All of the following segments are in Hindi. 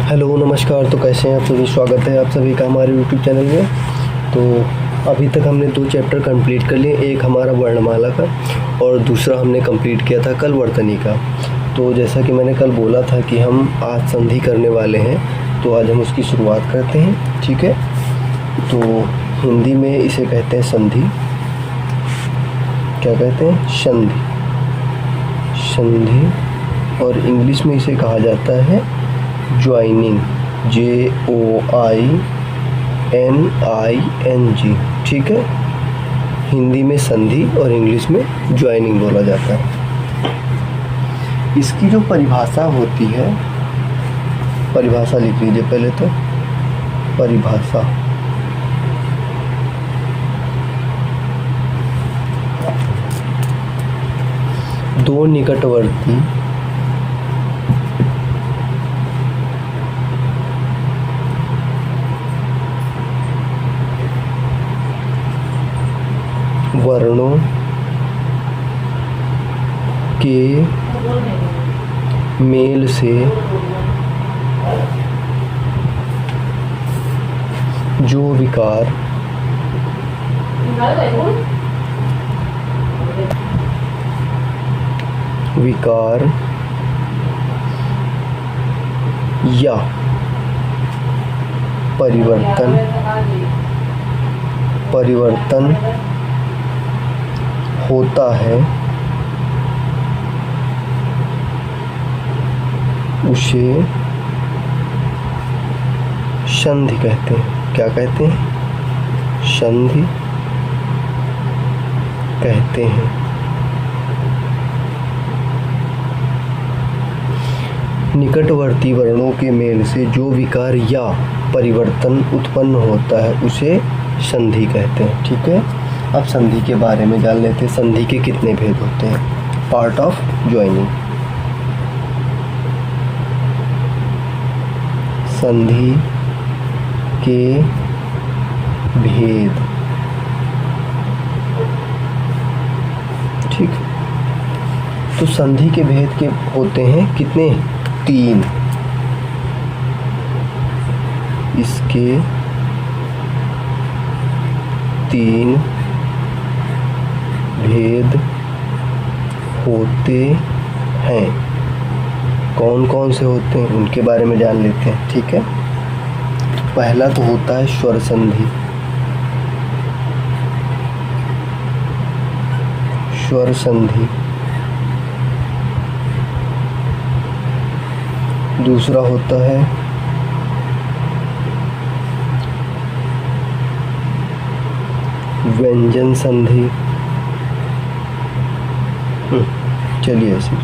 हेलो नमस्कार। तो कैसे हैं आप सभी? स्वागत है आप सभी का हमारे यूट्यूब चैनल में। तो अभी तक हमने 2 चैप्टर कंप्लीट कर लिए, एक हमारा वर्णमाला का और दूसरा हमने कंप्लीट किया था कल वर्तनी का। तो जैसा कि मैंने कल बोला था कि हम आज संधि करने वाले हैं, तो आज हम उसकी शुरुआत करते हैं। ठीक है, तो हिंदी में इसे कहते हैं संधि। क्या कहते हैं? संधि। संधि। और इंग्लिश में इसे कहा जाता है ज्वाइनिंग। JOINING। ठीक है, हिंदी में संधि और इंग्लिश में ज्वाइनिंग बोला जाता है। इसकी जो परिभाषा होती है, परिभाषा लिख लीजिए पहले तो। परिभाषा दो निकटवर्ती वर्णों के मेल से जो विकार या परिवर्तन होता है उसे संधि कहते हैं। क्या कहते हैं? संधि कहते हैं। निकटवर्ती वर्णों के मेल से जो विकार या परिवर्तन उत्पन्न होता है उसे संधि कहते हैं। ठीक है, अब संधि के बारे में जान लेते हैं। संधि के कितने भेद होते हैं? Part of joining. संधि के भेद। ठीक, तो संधि के भेद के होते हैं कितने? 3। इसके 3 भेद होते हैं। कौन कौन से होते हैं उनके बारे में जान लेते हैं। ठीक है, तो पहला तो होता है स्वर संधि। स्वर संधि। दूसरा होता है व्यंजन संधि। चलिए ऐसे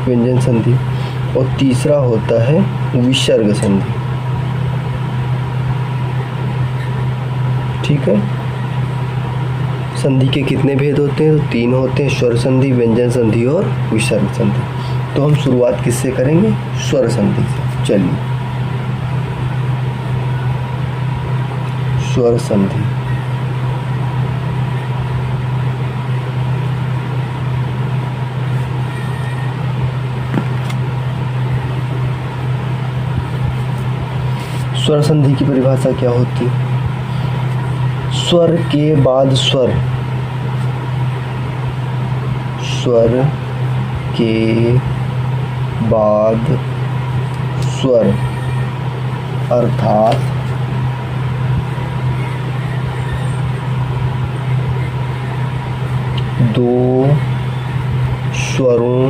व्यंजन संधि। और तीसरा होता है विसर्ग संधि। ठीक है, संधि के कितने भेद होते हैं? तो 3 होते हैं, स्वर संधि, व्यंजन संधि और विसर्ग संधि। तो हम शुरुआत किससे करेंगे? स्वर संधि से। चलिए, स्वर संधि। स्वर संधि की परिभाषा क्या होती है? स्वर के बाद स्वर। स्वर के बाद स्वर अर्थात दो स्वरों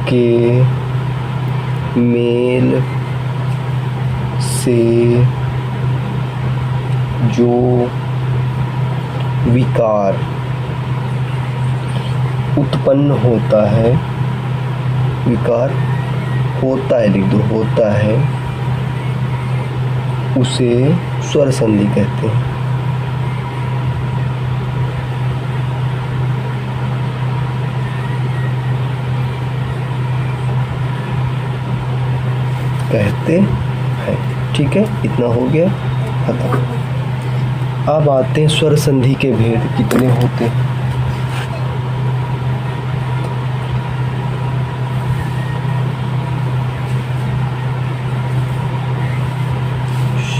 के मेल से जो विकार उत्पन्न होता है, विकार होता है, लिख दो, होता है, उसे स्वर संधि कहते हैं। ठीक है, इतना हो गया खत्म। अब आते हैं स्वर संधि के भेद कितने होते हैं।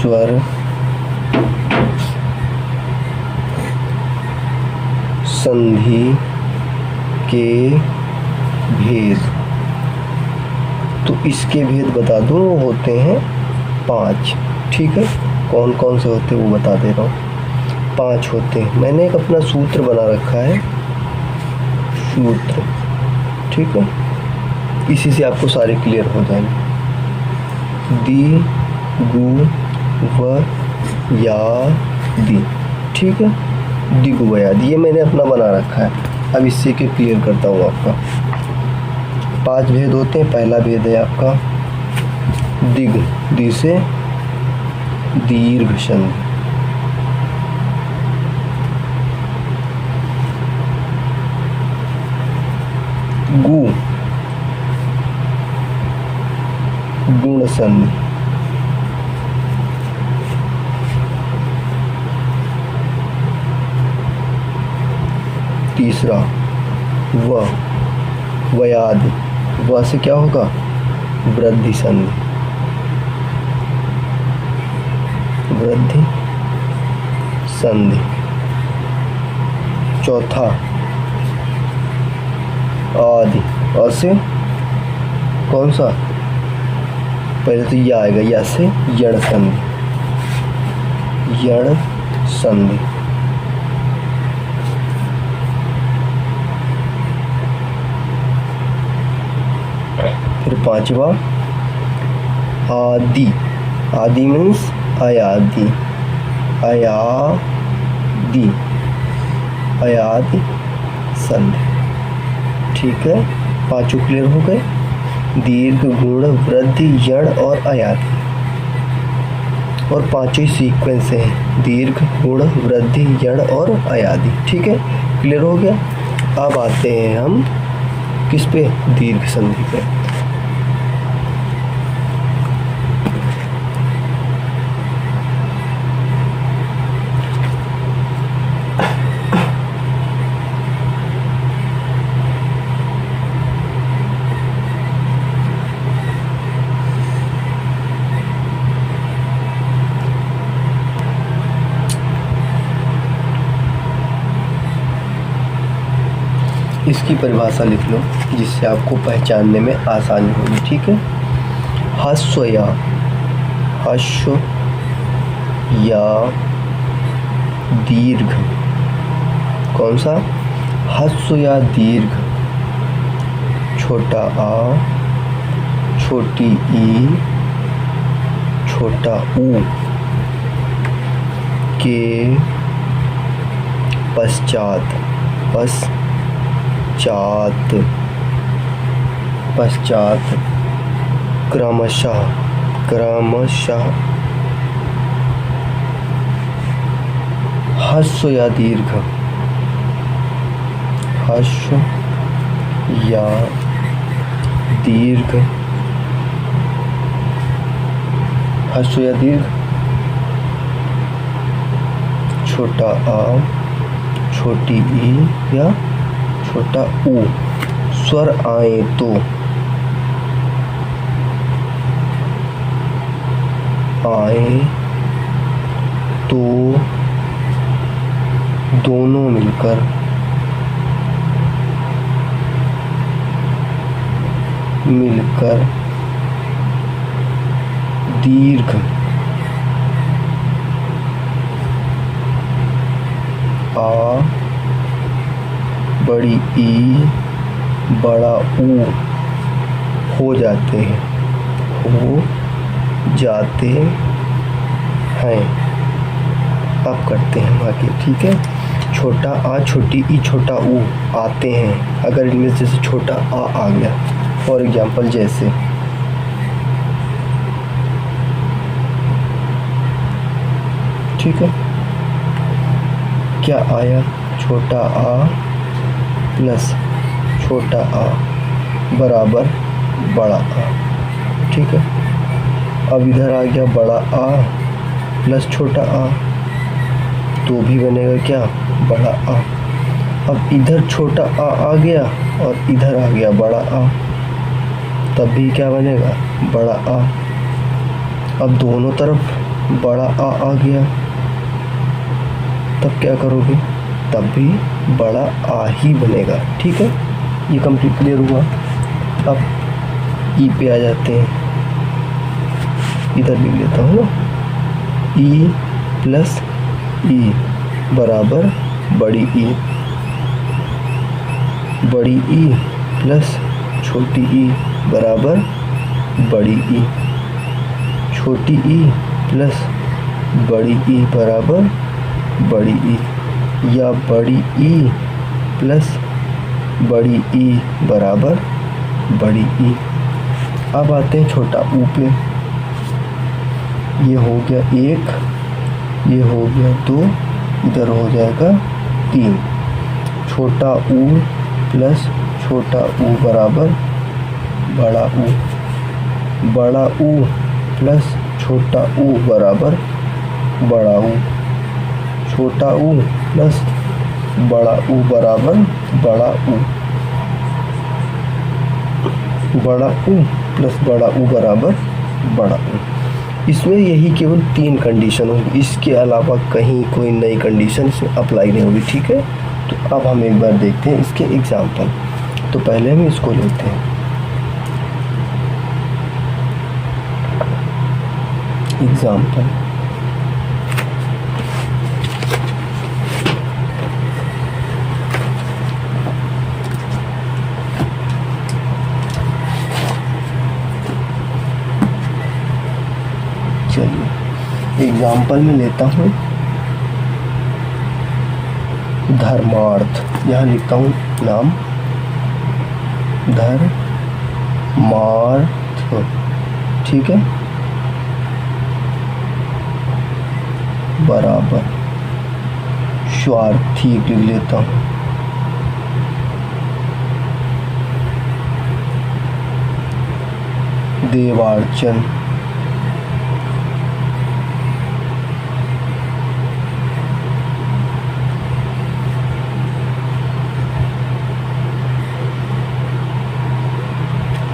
स्वर संधि के भेद। तो इसके भेद बता दूँ, वो होते हैं 5। ठीक है, कौन कौन से होते हैं वो बता दे रहा हूँ। 5 होते हैं। मैंने एक अपना सूत्र बना रखा है, सूत्र। ठीक है, इसी से आपको सारे क्लियर हो जाएंगे। दी गु व या दी। ठीक है, दिगु व या दी, ये मैंने अपना बना रखा है। अब इससे के क्लियर करता हूँ आपका। 5 भेद होते हैं। पहला भेद है आपका दिग, दी से दीर्घ संधि। गु, गुण संधि। तीसरा व, वयादि। व से क्या होगा? वृद्धि संधि, वृद्धि संधि। चौथा आदि। अ से कौन सा? पहले तो या आएगा, या से यण संधि, यण संधि। फिर पांचवा आदि। आदि मीन्स अयादि, अयादि, अयादि संधि। ठीक है, पांचों क्लियर हो गए। दीर्घ, गुण, वृद्धि, यण और अयादि। और पांचों ही सीक्वेंस हैं, दीर्घ, गुण, वृद्धि, यण और अयादि। ठीक है, क्लियर हो गया। अब आते हैं हम किस पे? दीर्घ संधि पे। इसकी परिभाषा लिख लो, जिससे आपको पहचानने में आसानी होगी। ठीक है, ह्रस्व या, ह्रस्व या दीर्घ। कौन सा? ह्रस्व या दीर्घ। छोटा आ, छोटी ई, छोटा ऊ के पश्चात, पश्चात क्रमशः ह्रस्व या दीर्घ, ह्रस्व या दीर्घ, ह्रस्व या दीर्घ। छोटा आ, छोटी ई या छोटा ऊ स्वर आए तो दोनों मिलकर दीर्घ आ, बड़ी ई, बड़ा ऊ हो जाते हैं। अब करते हैं आगे। ठीक है, छोटा आ, छोटी ई, छोटा ऊ आते हैं। अगर इनमें से छोटा आ गया, फॉर एग्जाम्पल जैसे ठीक है, क्या आया? छोटा आ प्लस छोटा आ बराबर बड़ा आ। ठीक है, अब इधर आ गया बड़ा आ प्लस छोटा आ, तो भी बनेगा क्या? बड़ा आ। अब इधर छोटा आ गया और इधर आ गया बड़ा आ, तब भी क्या बनेगा? बड़ा आ। अब दोनों तरफ बड़ा आ गया, तब क्या करोगे, तब भी बड़ा आ ही बनेगा। ठीक है, ये कंप्लीट क्लियर हुआ। अब ई पे आ जाते हैं, इधर लिख लेता हूँ ना, ई प्लस ई बराबर बड़ी ई, बड़ी ई प्लस छोटी ई बराबर बड़ी ई, छोटी ई प्लस बड़ी ई बराबर बड़ी ई, या बड़ी ई प्लस बड़ी ई बराबर बड़ी ई। अब आते हैं छोटा ऊ पे, ये हो गया 1, ये हो गया 2, इधर हो जाएगा 3। छोटा ऊ प्लस छोटा ऊ बराबर बड़ा ऊ, बड़ा ऊ प्लस छोटा ऊ बराबर बड़ा ऊ, छोटा ऊ प्लस बड़ा ऊ बराबर बड़ा ऊ, बड़ा ऊ प्लस बड़ा ऊ बराबर बड़ा ऊ। इसमें यही केवल 3 कंडीशन होगी, इसके अलावा कहीं कोई नई कंडीशन इसमें अप्लाई नहीं होगी। ठीक है, तो अब हम एक बार देखते हैं इसके एग्जाम्पल। तो पहले हम इसको लेते हैं, एग्जाम्पल। चलिए एग्जाम्पल में लेता हूँ धर्मार्थ, यहाँ लिखता हूँ नाम धर्मार्थ। ठीक है, बराबर स्वार्थी लिख लेता हूँ, देवार्चन,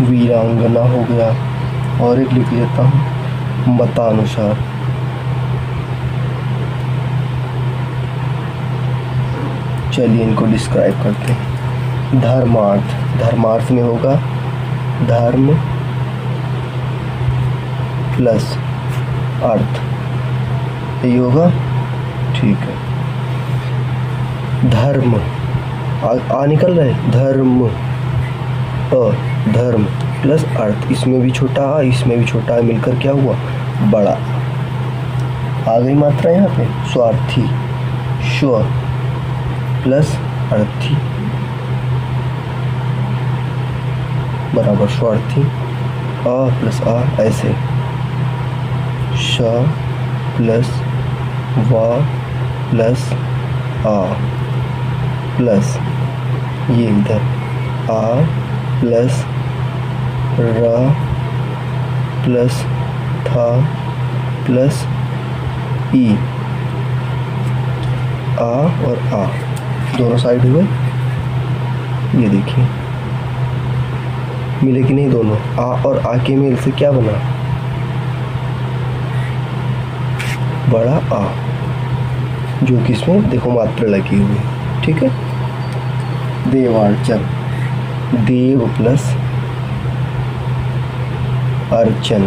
वीरांगना हो गया, और एक लिख लेता हूँ मतानुसार, चलिए इनको डिस्क्राइब करते हैं। धर्मार्थ, धर्मार्थ में होगा धर्म प्लस अर्थ, यही होगा। ठीक है, धर्म आ निकल रहा है, धर्म धर्म प्लस अर्थ, इसमें भी छोटा आ, इसमें भी छोटा आ, मिलकर क्या हुआ, बड़ा आ गई मात्रा यहाँ पे। स्वार्थी, स्व प्लस अर्थी बराबर स्वार्थी, आ प्लस आ, ऐसे श प्लस व प्लस आ प्लस ये इधर आ प्लस र प्लस था प्लस ई, आ और आ दोनों साइड हुए। ये देखिए मिले कि नहीं, दोनों आ और आ के मेल से क्या बना, बड़ा आ, जो कि इसमें देखो मात्रा लगी हुई। ठीक है, देवार्चन, देव प्लस अर्चन,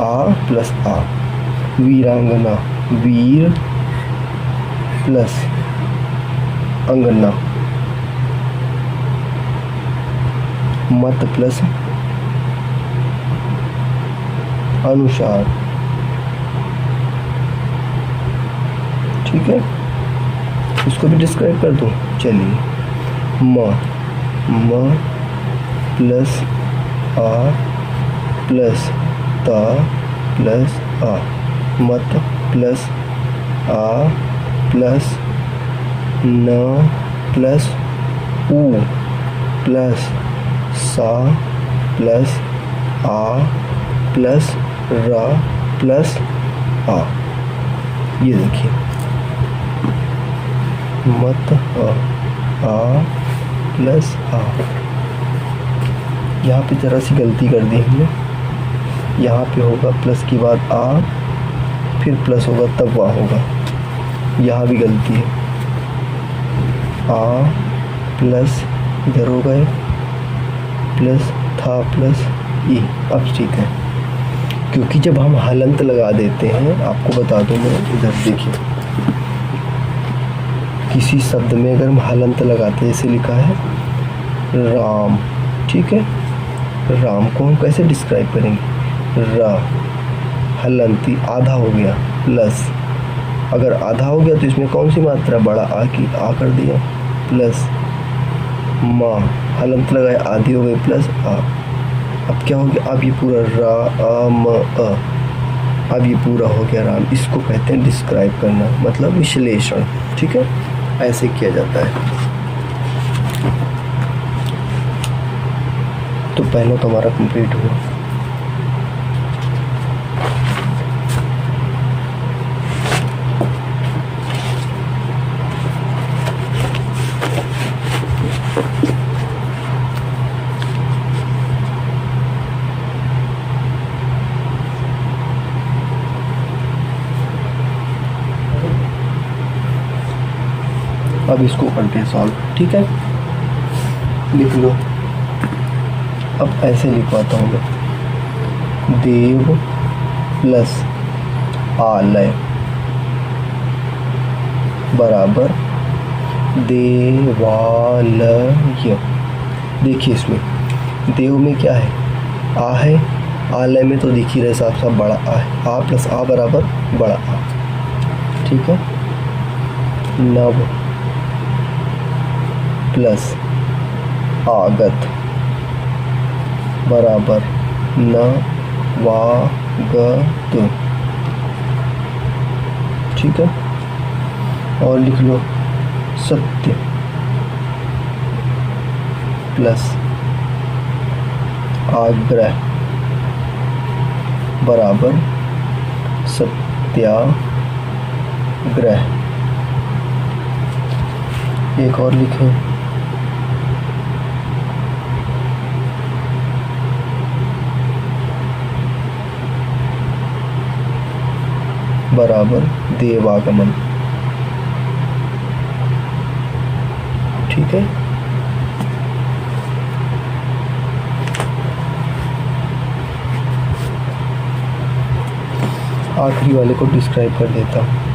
आ प्लस आ। वीरांगना, वीर प्लस अंगना, मत प्लस अनुसार। ठीक है, इसको भी डिस्क्राइब कर दूं। चलिए म प्लस आ प्लस ता प्लस आ, मत प्लस आ प्लस न प्लस ऊ प्लस सा प्लस आ प्लस रा प्लस आ। ये देखिए मत आ प्लस आ। यहाँ पे ज़रा सी गलती कर दी हमने, यहाँ पे होगा प्लस के बाद आ, फिर प्लस होगा तब वहाँ होगा। यहाँ भी गलती है, आ प्लस इधर हो गए प्लस था प्लस ई। अब ठीक है, क्योंकि जब हम हलंत लगा देते हैं, आपको बता दूं मैं, इधर देखिए, किसी शब्द में अगर हम हलंत लगाते हैं, जैसे लिखा है राम, ठीक है, राम को हम कैसे डिस्क्राइब करेंगे, रा हलंती आधा हो गया प्लस, अगर आधा हो गया तो इसमें कौन सी मात्रा, बड़ा आ की आ कर दिया प्लस माँ, हलंत लगाए आधी हो गई प्लस आ। अब क्या हो गया, अब ये पूरा रा आ म अ, अब ये पूरा हो गया राम। इसको कहते हैं डिस्क्राइब करना, मतलब विश्लेषण, ठीक है, ऐसे किया जाता है। तो पहला तो हमारा कंप्लीट हुआ। अब इसको करते हैं सॉल्व, ठीक है, लिख लो। अब ऐसे लिखवाता हूँ मैं, देव प्लस आलय बराबर देवालय। देखिए इसमें देव में क्या है, आ है, आलय में तो दिख ही रहे साफ साफ बड़ा आ है, आ प्लस आ बराबर बड़ा आ, ठीक है। नव प्लस आगत बराबर न वा ग त, ठीक है। और लिख लो सत्य प्लस आग्रह बराबर सत्याग्रह। एक और लिखें, बराबर देवागमन, ठीक है। आखिरी वाले को डिस्क्राइब कर देता हूँ।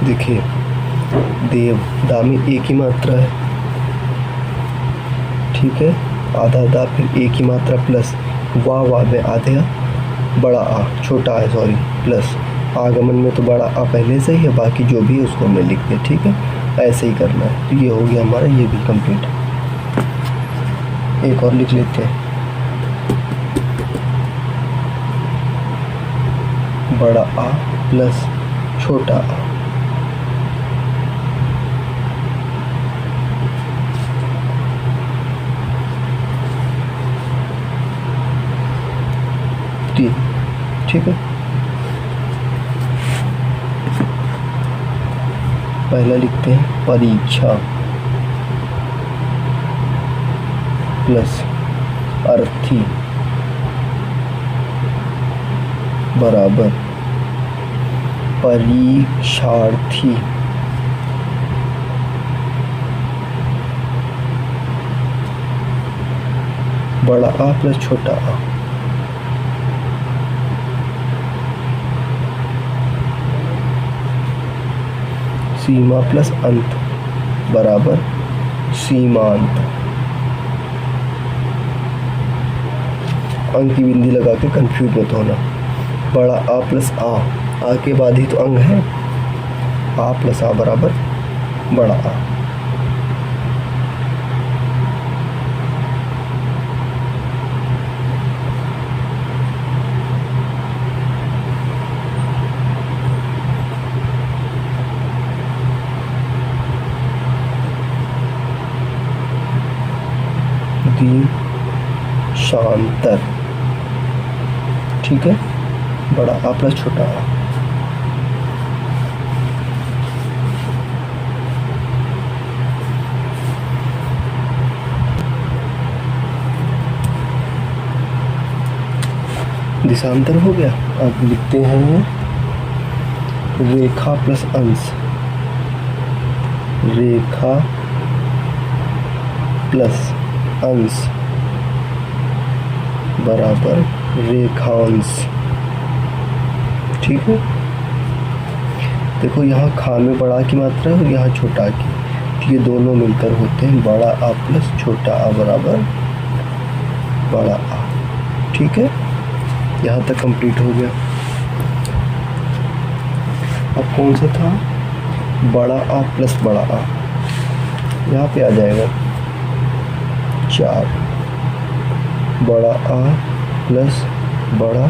देखिए देव, दा में एक ही मात्रा है, ठीक है, आधा दा फिर एक ही मात्रा प्लस वाह में आधे बड़ा आ, छोटा आ सॉरी, प्लस आगमन में तो बड़ा आ पहले से ही है, बाकी जो भी है उसको हमने लिख दिया, ठीक है। ऐसे ही करना है। तो ये हो गया हमारा, ये भी कंप्लीट। एक और लिख लेते हैं, बड़ा आ प्लस छोटा आ, ठीक है। पहला लिखते हैं परीक्षा प्लस अर्थी बराबर परीक्षार्थी। बड़ा आ प्लस छोटा आ, सीमा प्लस अंत बराबर सीमांत। अंक की बिंदी लगा के कंफ्यूज मत होना। बड़ा आ प्लस आ के बाद ही तो अंग है। आ प्लस आ बराबर बड़ा आ। शांतर, ठीक है। बड़ा आ प्लस छोटा आ। दिशांतर हो गया। अब लिखते हैं रेखा प्लस अंश। रेखा प्लस अंश बराबर रेखांश, ठीक है। देखो यहाँ खा में बड़ा की मात्रा है और यहाँ छोटा की, तो ये दोनों मिलकर होते हैं बड़ा आ प्लस छोटा आ बराबर बड़ा आ, ठीक है। यहाँ तक कंप्लीट हो गया। अब कौन सा था? बड़ा आ प्लस बड़ा आ, यहाँ पे आ जाएगा 4। बड़ा आ प्लस बड़ा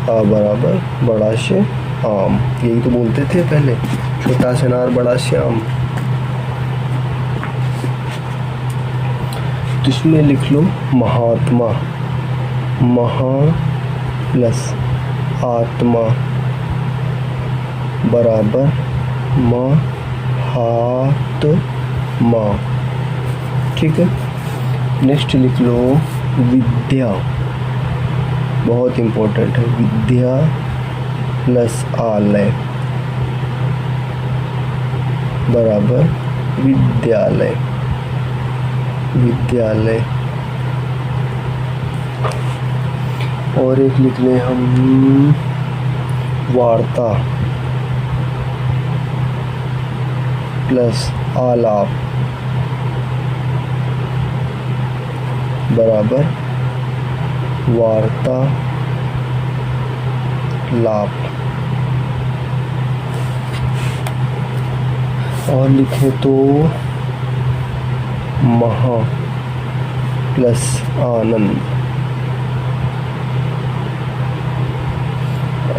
आ बराबर बड़ा से आम। यही तो बोलते थे पहले, छोटा से अनार बड़ा से आम। तो इसमें लिख लो महात्मा। महा प्लस आत्मा बराबर महात्मा, ठीक है। नेक्स्ट लिख लो विद्या, बहुत इम्पोर्टेंट है। विद्या प्लस आलय बराबर विद्यालय। विद्यालय। और एक लिख लें हम वार्ता प्लस आलाप बराबर वार्ता लाप। और लिखे तो महा प्लस आनंद।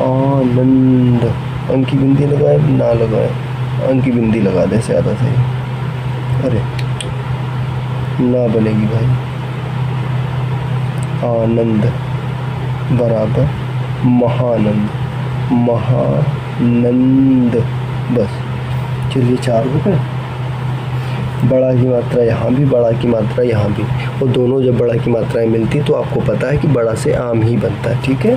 आनंद। अंक की बिंदी लगाए ना लगाए? अंक की बिंदी लगा दे ज़्यादा सही। अरे ना बनेगी भाई। आनंद बराबर महानंद। महानंद, बस। चलिए 4 हो गए। बड़ा की मात्रा यहाँ भी, बड़ा की मात्रा यहाँ भी, और दोनों जब बड़ा की मात्राएं मिलती है तो आपको पता है कि बड़ा से आम ही बनता है, ठीक है।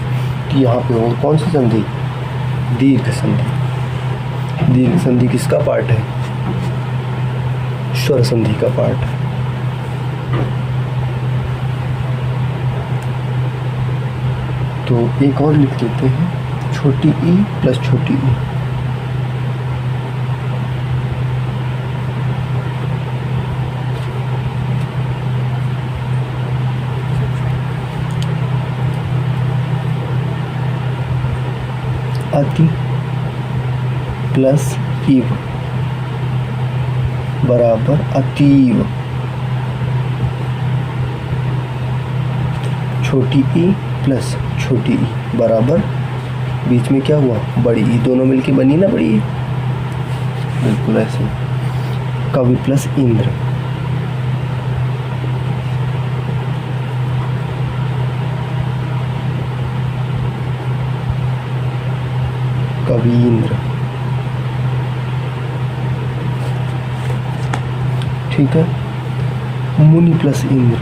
तो यहाँ पे और कौन सी संधि? दीर्घ संधि। दीर्घ संधि किसका पार्ट है? स्वर संधि का पार्ट है। तो एक और लिख देते हैं, छोटी ई प्लस छोटी ई। अति प्लस इव बराबर अतीव। छोटी ई प्लस छोटी ई बराबर, बीच में क्या हुआ? बड़ी ई। दोनों मिलके बनी ना बड़ी ई, बिल्कुल ऐसे। कवि प्लस इंद्र। कवींद्र, ठीक है। मुनि प्लस इंद्र।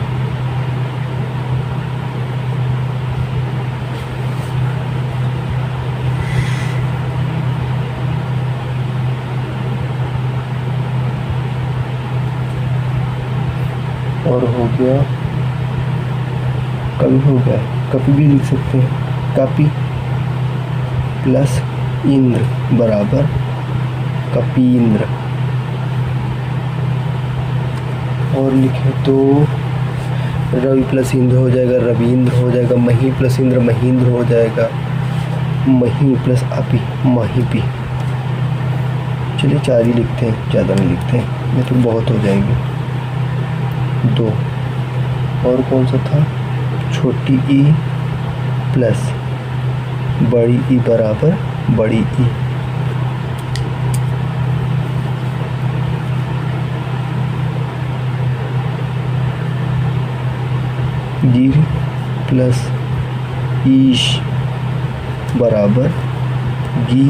और हो गया कवि, हो गया कपि भी लिख सकते हैं। कपि प्लस इंद्र बराबर कपींद्र। और लिखे तो रवि प्लस इंद्र हो जाएगा रविंद्र हो जाएगा, मही प्लस इंद्र महींद्र हो जाएगा, मही प्लस अपी महीपी। चलिए 4 ही लिखते हैं, ज़्यादा नहीं लिखते हैं, ये तो बहुत हो जाएंगे। 2 और कौन सा था, छोटी ई प्लस बड़ी ई बराबर बड़ी ई। गिर प्लस ईश बराबर गी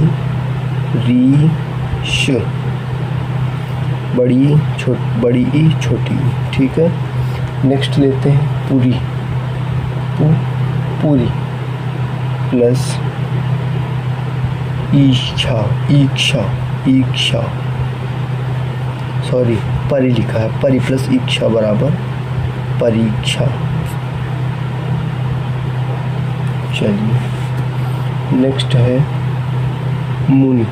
री श। बड़ी ई छोटी ई, ठीक है। नेक्स्ट लेते हैं पूरी, पूरी प्लस ईक्षा सॉरी परी लिखा है, परी प्लस ईक्षा बराबर परीक्षा। चलिए नेक्स्ट है मुनि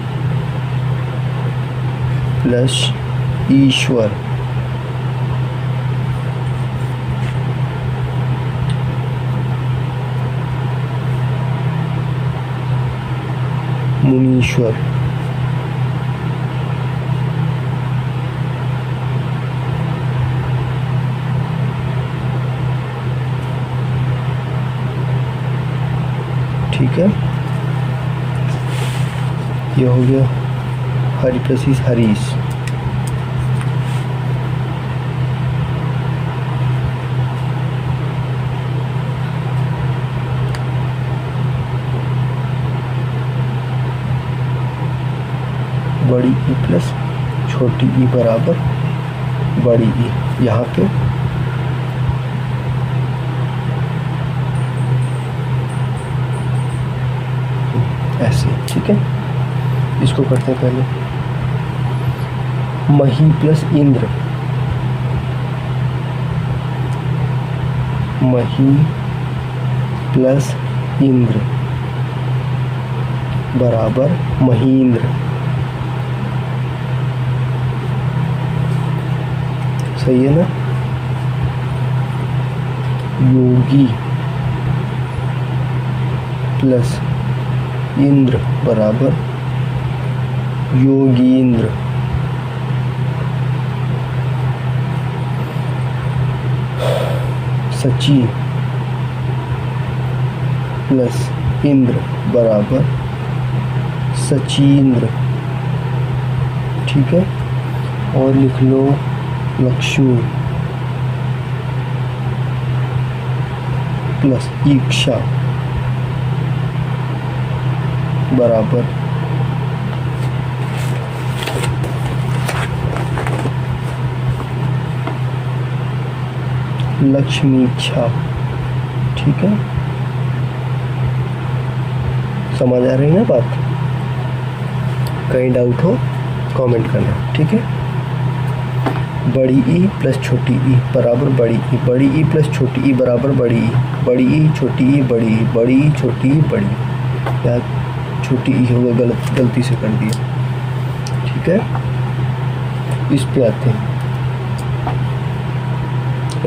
प्लस ईश्वर मुनीश्वर। ठीक है, ये हो गया हरि प्लस हरीश। बड़ी ई प्लस छोटी ई बराबर बड़ी ई, यहाँ पे ऐसे, ठीक है। इसको करते हैं पहले, मही प्लस इंद्र, मही प्लस इंद्र बराबर महींद्र। सही है ना। योगी प्लस इंद्र बराबर योगींद्र। सची प्लस इंद्र बराबर सचींद्र, ठीक है। और लिख लो लक्ष्मी प्लस ईक्षा बराबर लक्ष्मी इच्छा, ठीक है। समझ आ रही है ना बात, कहीं डाउट हो कमेंट करना, ठीक है। बड़ी ई प्लस छोटी ई बराबर बड़ी ई, बड़ी ई प्लस छोटी ई बराबर बड़ी ई, बड़ी ई छोटी ई बड़ी ई, बड़ी ई छोटी ई बड़ी। यहाँ छोटी ई होगा, गलती से कर दिया, ठीक है। इस पे आते हैं,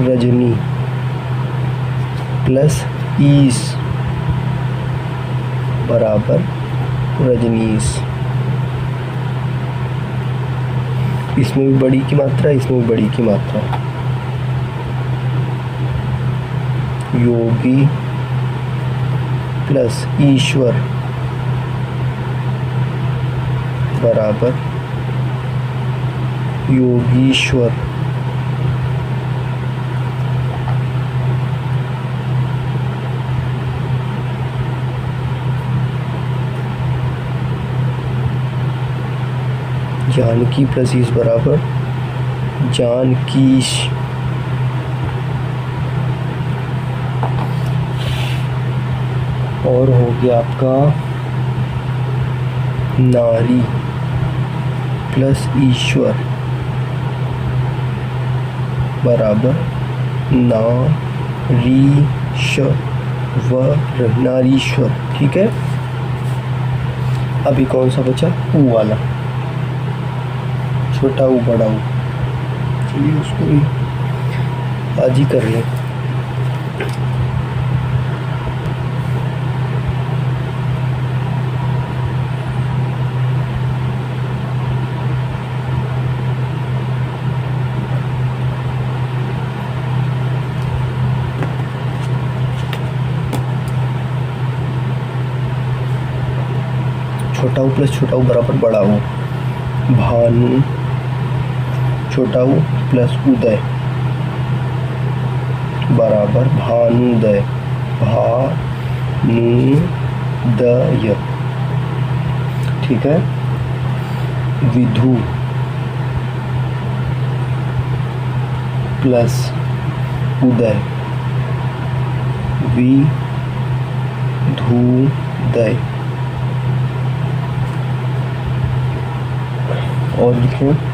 रजनी प्लस ईस बराबर रजनीश। इसमें भी बड़ी की मात्रा, इसमें भी बड़ी की मात्रा। योगी प्लस ईश्वर बराबर योगीश्वर। जानकी प्लस ईश बराबर जानकीश। और हो गया आपका नारी प्लस ईश्वर बराबर नारीश्वर, नारीश्वर, ठीक है। अभी कौन सा बचा, ऊ वाला, छोटा ऊ बड़ा ऊ। चलिए उसको भी आज ही कर लें। छोटा ऊ प्लस छोटा ऊ बराबर बड़ा ऊ। भानु छोटा ऊ प्लस उदय बराबर भानुदय। भानुदय, ठीक है। विधु प्लस उदय विधुदय। और लिखें